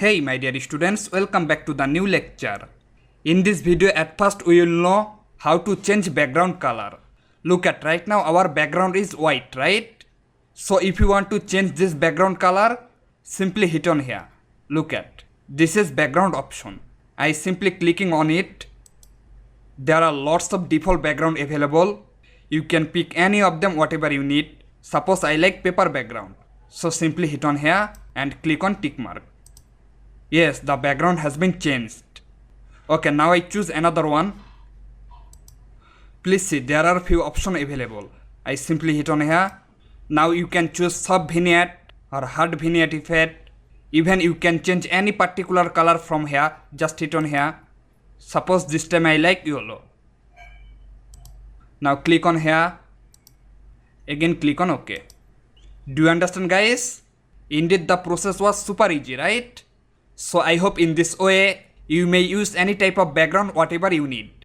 Hey my dear students, welcome back to the new lecture. In this video at first we will know how to change background color. Look at right now our background is white, right? So if you want to change this background color, simply hit on here. Look at, this is background option. I simply clicking on it. There are lots of default background available. You can pick any of them whatever you need. Suppose I like paper background. So simply hit on here and click on tick mark. Yes, the background has been changed. Okay, now I choose another one. Please see, there are few options available. I simply hit on here. Now you can choose sub vignette or hard vignette effect. Even you can change any particular color from here. Just hit on here. Suppose this time I like yellow. Now click on here. Again click on OK. Do you understand, guys? Indeed the process was super easy, right? So I hope in this way you may use any type of background whatever you need.